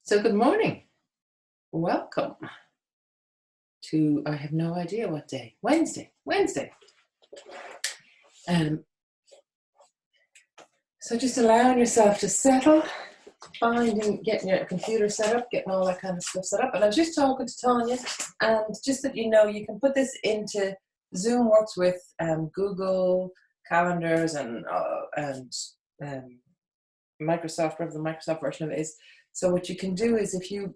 So good morning. Welcome to, I have no idea what day. Wednesday. Um, so just allowing yourself to settle, getting your computer set up, getting all that kind of stuff set up. And I was just talking to Tanya, and just that you know, you can put this into Zoom. Works with Google calendars and Microsoft, whatever the Microsoft version of it is. So what you can do is if you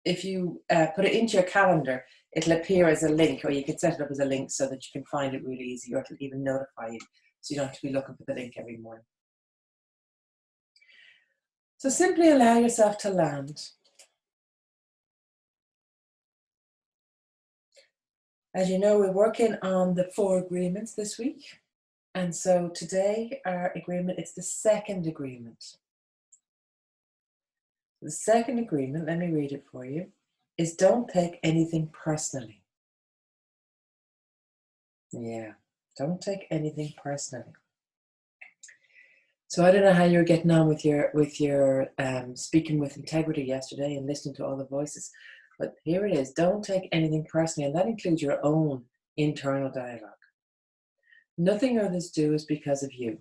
put it into your calendar, it'll appear as a link, or you can set it up as a link so that you can find it really easy, or it'll even notify you so you don't have to be looking for the link every morning. So simply allow yourself to land. As you know, we're working on the 4 agreements this week. And so today our agreement, it's the second agreement. The second agreement, let me read it for you, is don't take anything personally. Yeah, don't take anything personally. So I don't know how you're getting on with your speaking with integrity yesterday and listening to all the voices, but here it is. Don't take anything personally, and that includes your own internal dialogue. Nothing others do is because of you.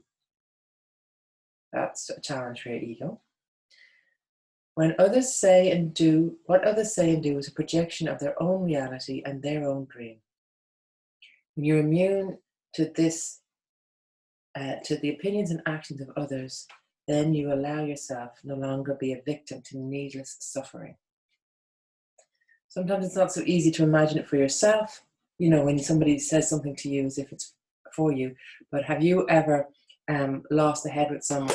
That's a challenge for your ego. When others say and do, what others say and do is a projection of their own reality and their own dream. When you're immune to this, to the opinions and actions of others, then you allow yourself no longer be a victim to needless suffering. Sometimes it's not so easy to imagine it for yourself, you know, when somebody says something to you as if it's for you. But have you ever lost the head with someone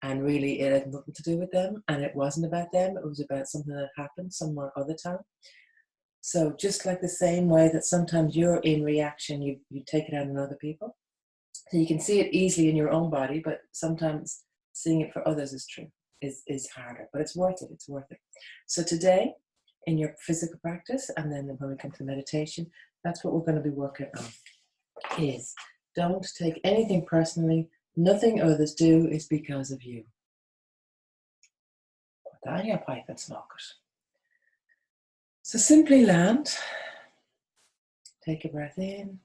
and really it had nothing to do with them, and it wasn't about them, it was about something that happened some other time? So just like the same way that sometimes you're in reaction, you take it out on other people. So you can see it easily in your own body, but sometimes seeing it for others is harder, but it's worth it. So today, in your physical practice, and then when we come to meditation, that's what we're going to be working on, is don't take anything personally. Nothing others do is because of you. Put that in your pipe and smoke it. So simply land. Take a breath in.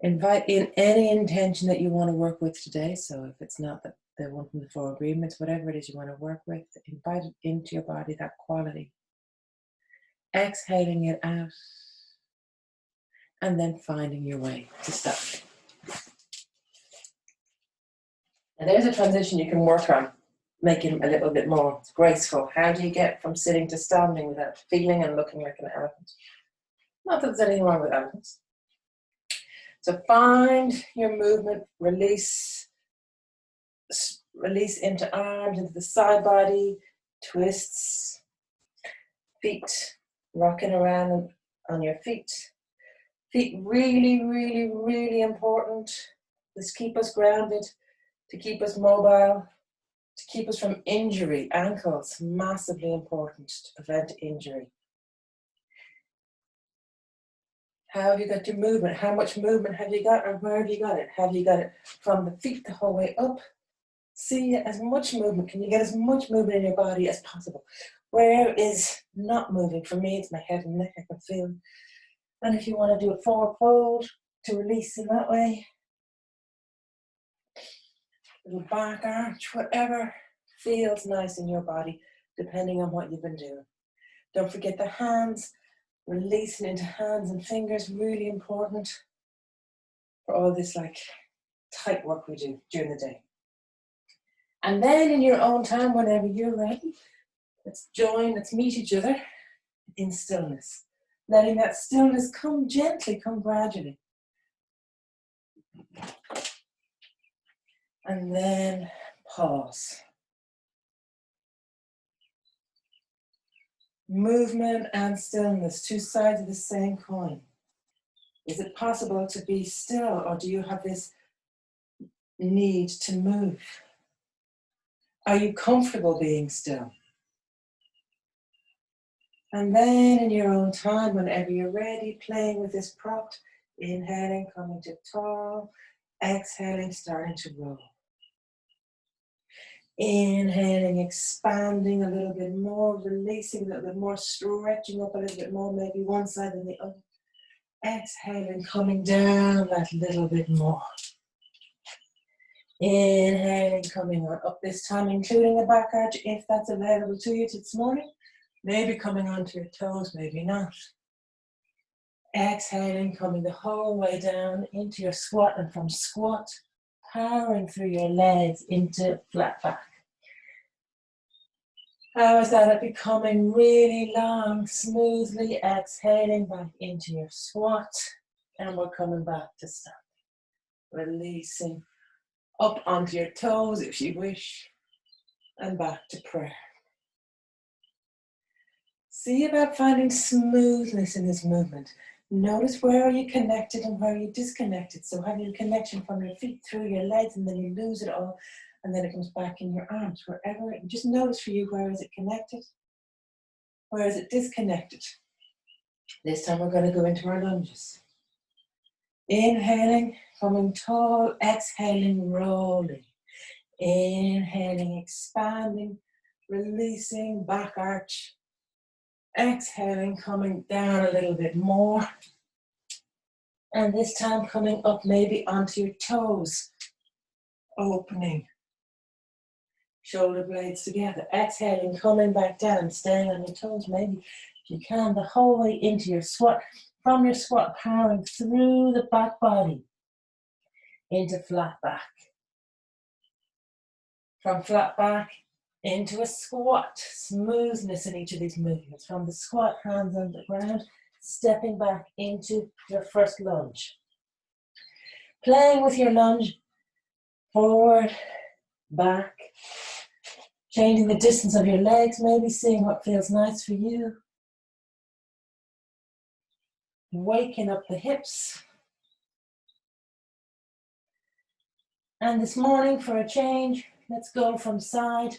Invite in any intention that you want to work with today. So if it's not the one from the 4 agreements, whatever it is you want to work with, invite it into your body, that quality. Exhaling it out. And then finding your way to stop. And there's a transition you can work on, making a little bit more graceful. How do you get from sitting to standing without feeling and looking like an elephant? Not that there's anything wrong with elephants. So find your movement, release into arms, into the side body, twists, feet rocking around on your feet. Feet really, really, really important. This keep us grounded, to keep us mobile, to keep us from injury. Ankles, massively important to prevent injury. How have you got your movement? How much movement have you got, or where have you got it? Have you got it from the feet the whole way up? See as much movement. Can you get as much movement in your body as possible? Where is not moving? For me, it's my head and neck. I can feel. And if you want to do a forward fold to release in that way, little back arch, whatever feels nice in your body, depending on what you've been doing. Don't forget the hands, releasing into hands and fingers, really important for all this like tight work we do during the day. And then in your own time, whenever you're ready, let's meet each other in stillness. Letting that stillness come gently, come gradually. And then pause. Movement and stillness, 2 sides of the same coin. Is it possible to be still, or do you have this need to move? Are you comfortable being still? And then in your own time, whenever you're ready, playing with this prompt, inhaling, coming to tall, exhaling, starting to roll. Inhaling, expanding a little bit more, releasing a little bit more, stretching up a little bit more, maybe one side and the other. Exhaling, coming down that little bit more. Inhaling, coming on up this time, including a back arch if that's available to you this morning. Maybe coming onto your toes, maybe not. Exhaling, coming the whole way down into your squat, and from squat, powering through your legs into flat back. How is that at becoming really long, smoothly exhaling back into your squat, and we're coming back to stand. Releasing up onto your toes if you wish, and back to prayer. See about finding smoothness in this movement. Notice where are you connected and where are you disconnected. So have your connection from your feet through your legs, and then you lose it all, and then it comes back in your arms. Wherever, just notice for you, where is it connected? Where is it disconnected? This time we're going to go into our lunges. Inhaling, coming tall, exhaling, rolling. Inhaling, expanding, releasing, back arch. Exhaling, coming down a little bit more. And this time coming up maybe onto your toes. Opening. Shoulder blades together. Exhaling, coming back down, staying on your toes maybe if you can, the whole way into your squat. From your squat, powering through the back body into flat back. From flat back into a squat. Smoothness in each of these movements. From the squat, hands on the ground, stepping back into your first lunge. Playing with your lunge, forward, back, changing the distance of your legs, maybe seeing what feels nice for you. Waking up the hips. And this morning, for a change, let's go from side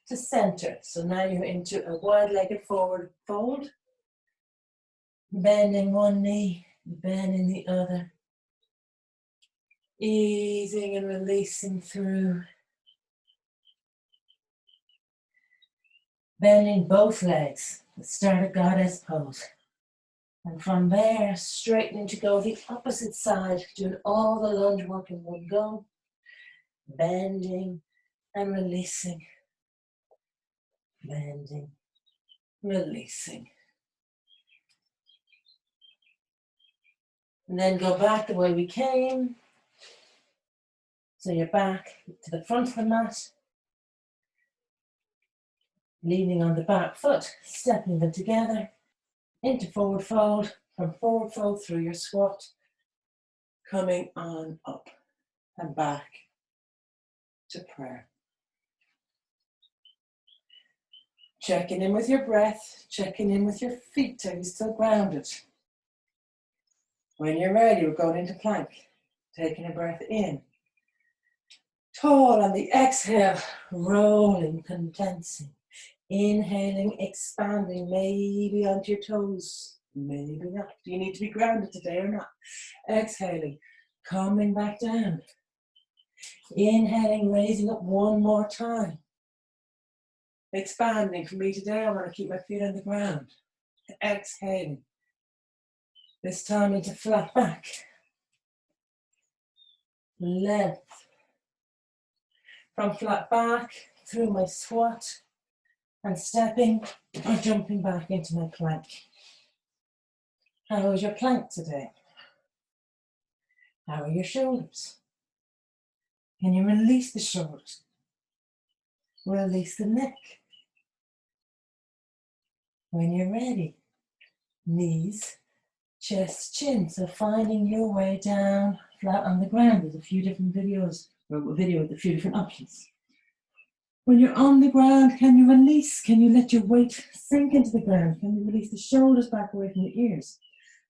to center. So now you're into a wide-legged forward fold. Bending one knee, bending the other. Easing and releasing through. Bending both legs. Let's start a goddess pose. And from there, straightening to go the opposite side, doing all the lunge work in one go. Bending and releasing. Bending, releasing. And then go back the way we came. So you're back to the front of the mat. Leaning on the back foot, stepping them together. Into forward fold, from forward fold through your squat, coming on up and back to prayer. Checking in with your breath, checking in with your feet. Are you still grounded? When you're ready, we're going into plank. Taking a breath in. Tall on the exhale, rolling, condensing. Inhaling, expanding, maybe onto your toes, maybe not. Do you need to be grounded today or not? Exhaling, coming back down. Inhaling, raising up one more time. Expanding. For me today, I want to keep my feet on the ground. Exhaling. This time into flat back. Length. From flat back, through my squat, and stepping or jumping back into my plank. How is your plank today? How are your shoulders? Can you release the shoulders? Release the neck. When you're ready, knees, chest, chin. So finding your way down flat on the ground. There's a few different videos, or a video with a few different options. When you're on the ground, can you release? Can you let your weight sink into the ground? Can you release the shoulders back away from the ears?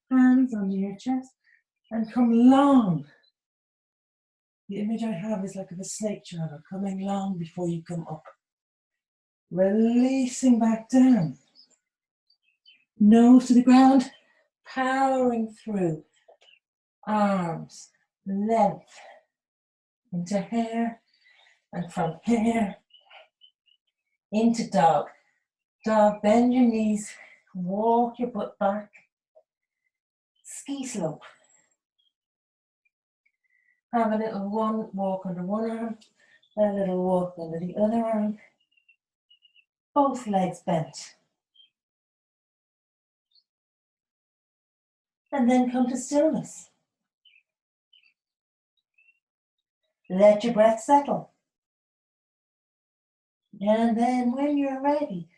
Hands under your chest and come long. The image I have is like of a snake charmer, coming long before you come up. Releasing back down. Nose to the ground, powering through. Arms, length, into hair, and from hair, into dog. Dog, bend your knees, walk your butt back, ski slope. Have a little walk under one arm, a little walk under the other arm, both legs bent. And then come to stillness. Let your breath settle. And then when you're ready,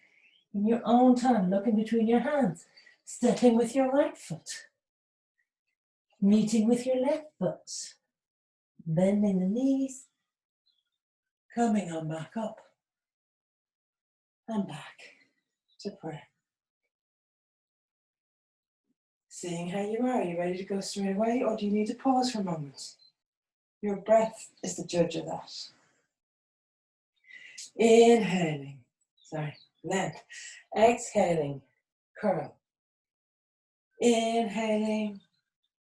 in your own time, looking between your hands, stepping with your right foot, meeting with your left foot, bending the knees, coming on back up, and back to prayer. Seeing how you are you ready to go straight away, or do you need to pause for a moment? Your breath is the judge of that. Inhaling, length. Exhaling, curl. Inhaling,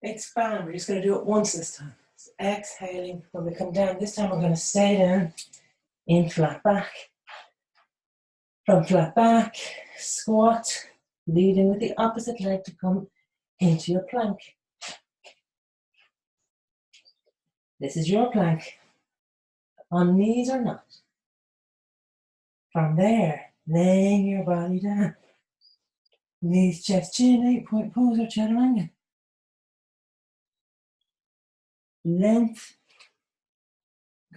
expand. We're just going to do it once this time. So exhaling, when we come down, this time we're going to stay down in flat back. From flat back, squat, leading with the opposite leg to come into your plank. This is your plank, on knees or not. From there, laying your body down. Knees, chest, chin, 8-point pose or chaturanga. Length,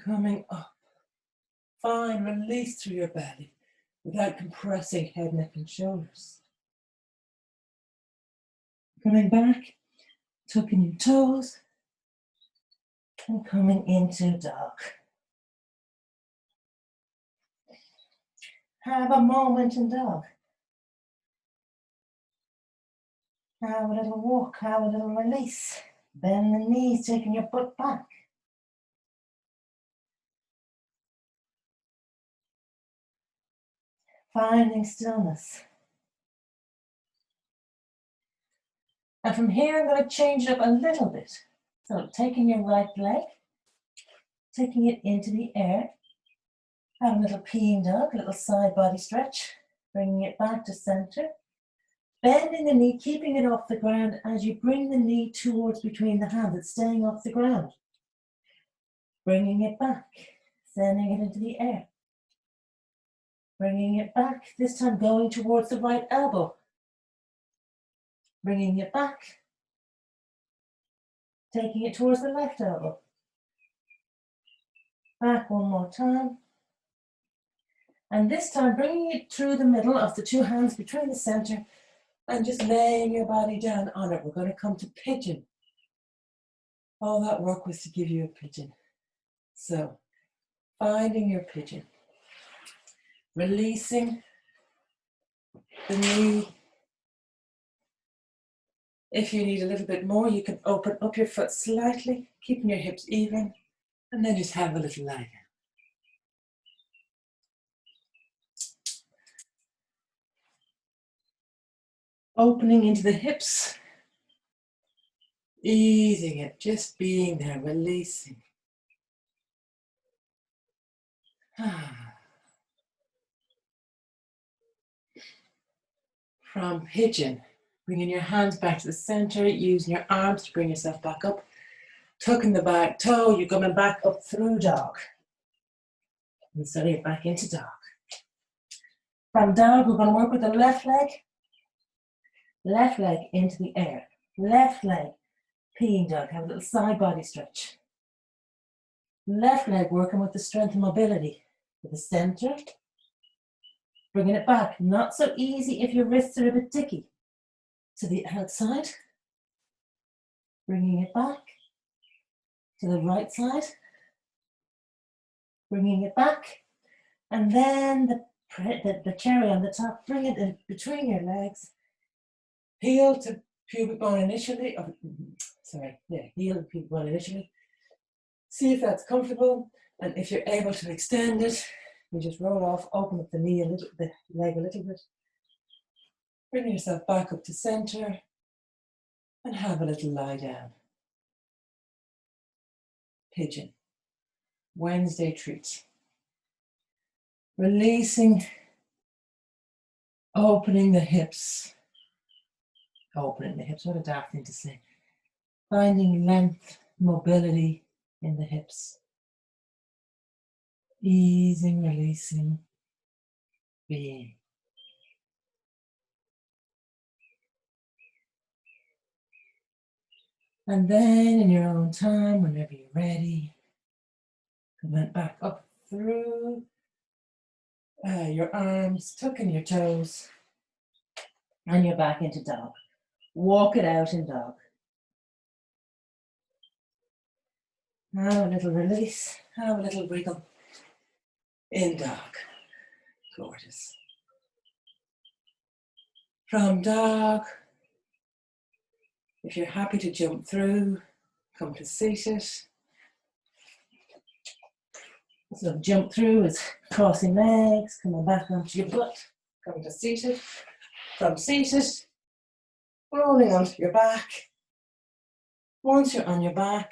coming up. Find release through your belly without compressing head, neck and shoulders. Coming back, tucking your toes, and coming into dog. Have a moment in dog. Have a little walk, have a little release. Bend the knees, taking your butt back. Finding stillness. And from here, I'm going to change it up a little bit. So taking your right leg, taking it into the air. Have a little peeing dog, a little side body stretch. Bringing it back to center. Bending the knee, keeping it off the ground as you bring the knee towards between the hands. It's staying off the ground. Bringing it back, sending it into the air. Bringing it back, this time going towards the right elbow. Bringing it back, taking it towards the left elbow. Back one more time. And this time bringing it through the middle of the two hands between the center and just laying your body down on it. We're going to come to pigeon. All that work was to give you a pigeon. So, finding your pigeon. Releasing the knee. If you need a little bit more, you can open up your foot slightly, keeping your hips even, and then just have a little lie down. Opening into the hips, easing it, just being there, releasing. From pigeon, bringing your hands back to the center, using your arms to bring yourself back up. Tucking the back toe, you're coming back up through dog. And so you're back into dog. From dog, we're going to work with the left leg. Left leg into the air. Left leg, peeing dog. Have a little side body stretch. Left leg working with the strength and mobility. To the center. Bringing it back. Not so easy if your wrists are a bit dicky. To the outside. Bringing it back. To the right side. Bringing it back. And then the cherry on the top, bring it in between your legs. Heel to pubic bone initially. Heel to pubic bone initially. See if that's comfortable. And if you're able to extend it, you just roll off, open up the knee a little, the leg a little bit. Bring yourself back up to center and have a little lie down. Pigeon. Wednesday treat. Releasing Opening the hips. Opening the hips, what a daft thing to say. Finding length, mobility in the hips. Easing, releasing, being. And then in your own time, whenever you're ready, come back up through your arms, tucking your toes, and you're back into dog. Walk it out in dog. Have a little release, have a little wiggle in dog. Gorgeous. From dog, if you're happy to jump through, come to seated. So jump through is crossing legs, coming back onto your butt, coming to seated. From seated, rolling onto your back. Once you're on your back,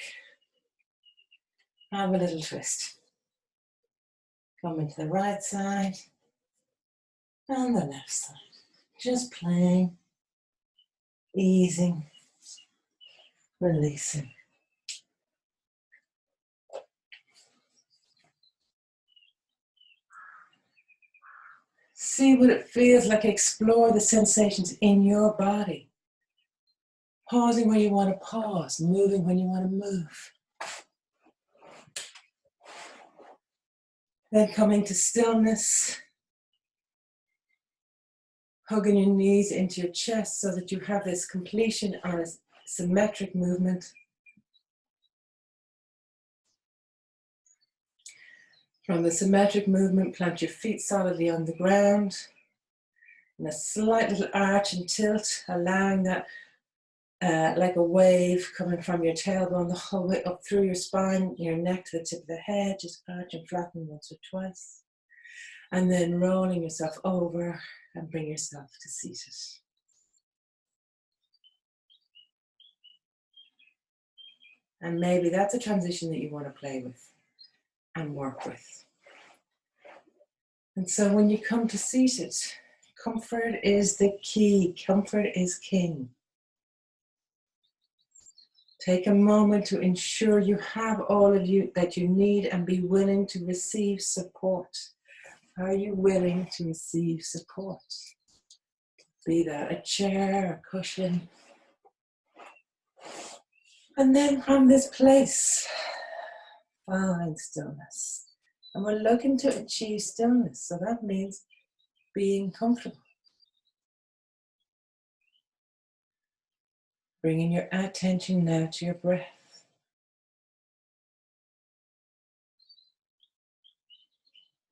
have a little twist. Come into the right side and the left side. Just playing, easing, releasing. See what it feels like. Explore the sensations in your body. Pausing when you want to pause, moving when you want to move. Then coming to stillness, hugging your knees into your chest so that you have this completion on a symmetric movement. From the symmetric movement, plant your feet solidly on the ground. And a slight little arch and tilt, allowing that like a wave coming from your tailbone the whole way up through your spine, your neck to the tip of the head. Just arch and flatten once or twice. And then rolling yourself over and bring yourself to seated. And maybe that's a transition that you want to play with and work with. And so when you come to seated, comfort is the key. Comfort is king. Take a moment to ensure you have all of you that you need and be willing to receive support. Are you willing to receive support? Be that a chair, a cushion. And then from this place, find stillness. And we're looking to achieve stillness. So that means being comfortable. Bringing your attention now to your breath.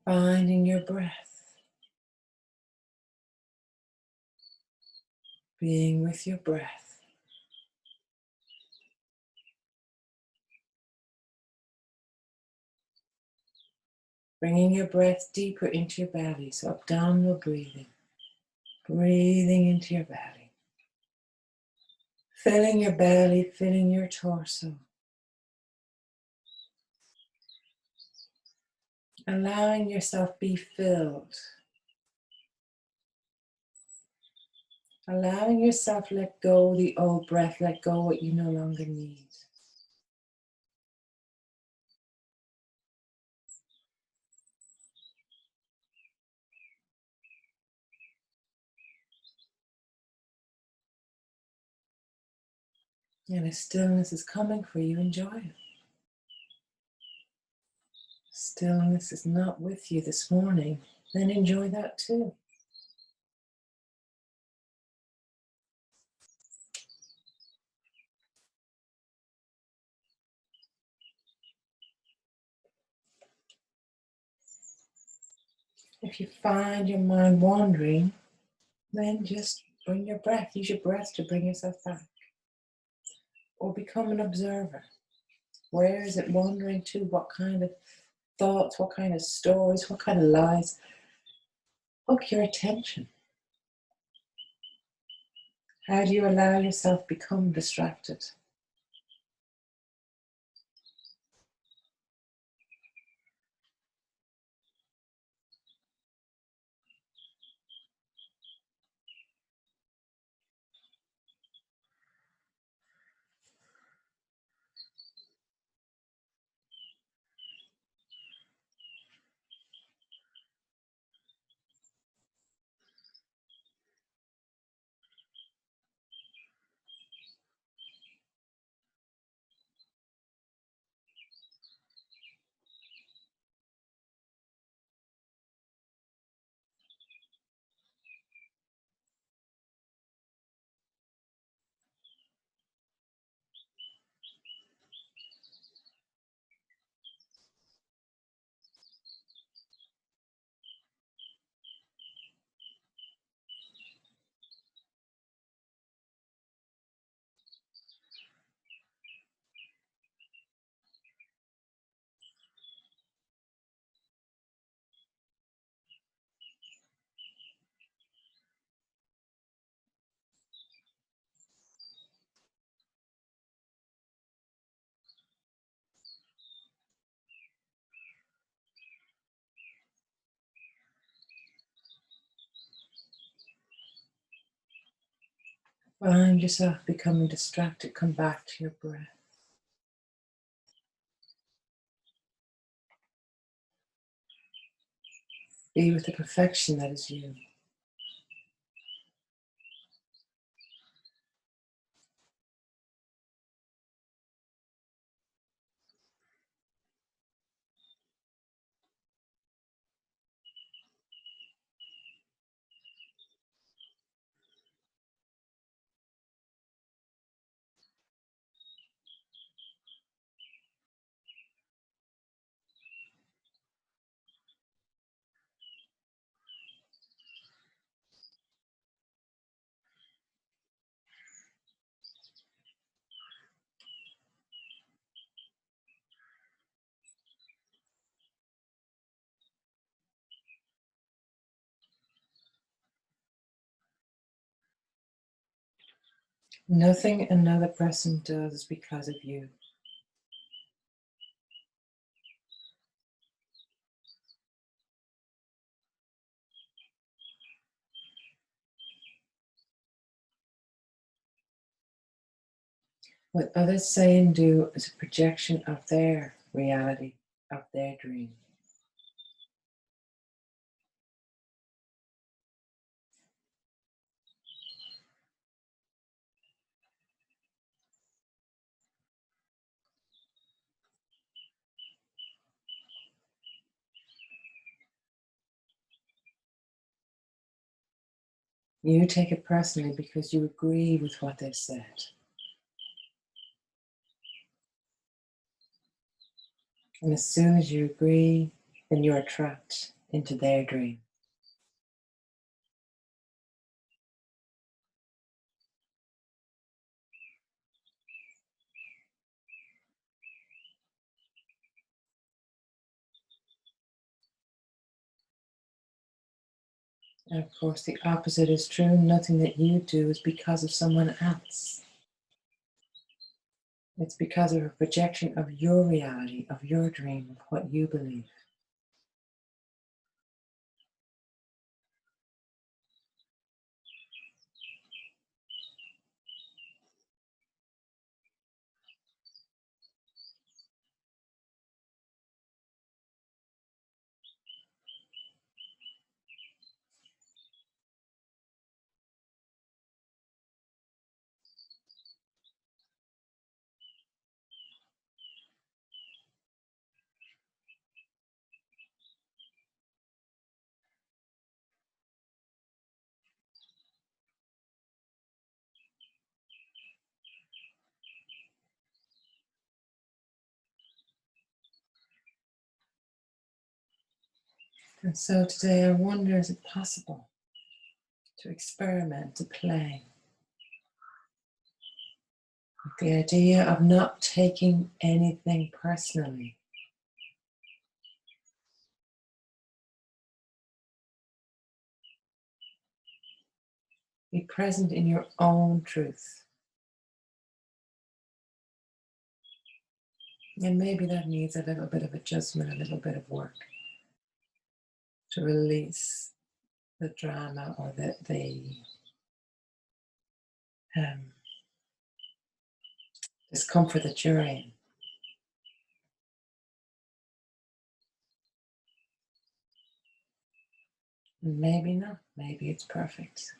Finding your breath. Being with your breath. Bringing your breath deeper into your belly, so abdominal breathing. Breathing into your belly. Filling your belly, filling your torso. Allowing yourself be filled. Allowing yourself let go the old breath, let go what you no longer need. And if stillness is coming for you, enjoy it. Stillness is not with you this morning, then enjoy that too. If you find your mind wandering, then just bring your breath. Use your breath to bring yourself back. Or become an observer. Where is it wandering to? What kind of thoughts? What kind of stories? What kind of lies? Hook your attention. How do you allow yourself become distracted? Find yourself becoming distracted, come back to your breath. Be with the perfection that is you. Nothing another person does is because of you. What others say and do is a projection of their reality, of their dream. You take it personally because you agree with what they've said. And as soon as you agree, then you are trapped into their dream. And of course, the opposite is true. Nothing that you do is because of someone else. It's because of a projection of your reality, of your dream, of what you believe. And so today I wonder, is it possible to experiment, to play with the idea of not taking anything personally? Be present in your own truth. And maybe that needs a little bit of adjustment, a little bit of work to release the drama or the um, discomfort that you're in. And maybe not. Maybe it's perfect.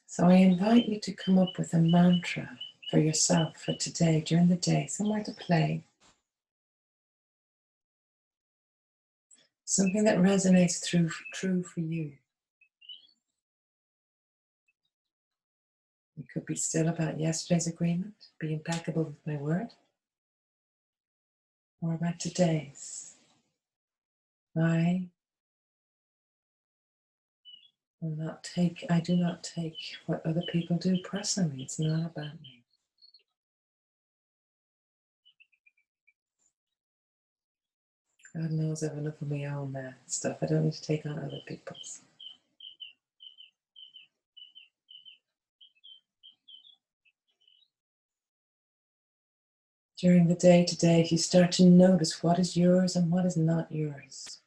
So I invite you to come up with a mantra for yourself for today, during the day, somewhere to play. Something that resonates true for you. It could be still about yesterday's agreement, be impeccable with my word, or about today's. I do not take what other people do personally. It's not about me. God knows I have enough of my own stuff. I don't need to take on other people's. During the day today, if you start to notice what is yours and what is not yours.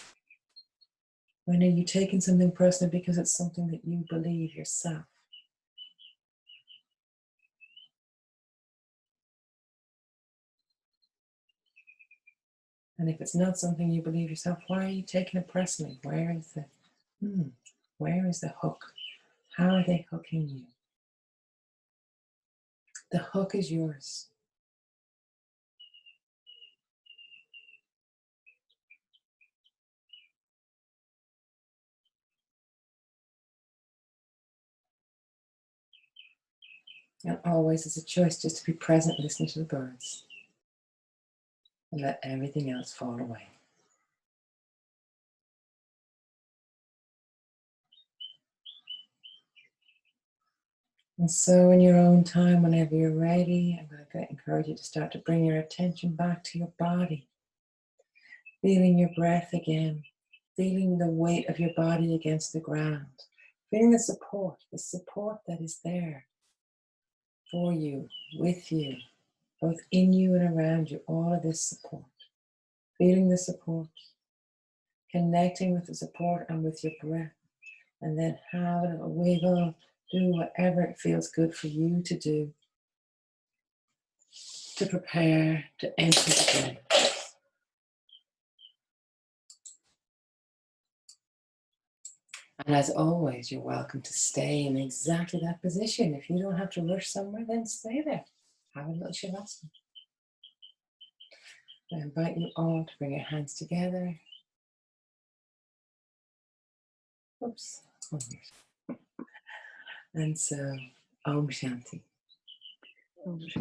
When are you taking something personal because it's something that you believe yourself? And if it's not something you believe yourself, why are you taking it personally? Where is the hook? How are they hooking you? The hook is yours. And always it's a choice just to be present, listening to the birds, and let everything else fall away. And so in your own time, whenever you're ready, I'm going to encourage you to start to bring your attention back to your body. Feeling your breath again, feeling the weight of your body against the ground, feeling the support that is there for you, with you, both in you and around you, all of this support. Feeling the support, connecting with the support and with your breath, and then have a little wiggle, do whatever it feels good for you to do to prepare to enter the day. And as always, you're welcome to stay in exactly that position. If you don't have to rush somewhere, then stay there. Have a little shavasana. I invite you all to bring your hands together. Oops. And so, Om Shanti. Om Shanti.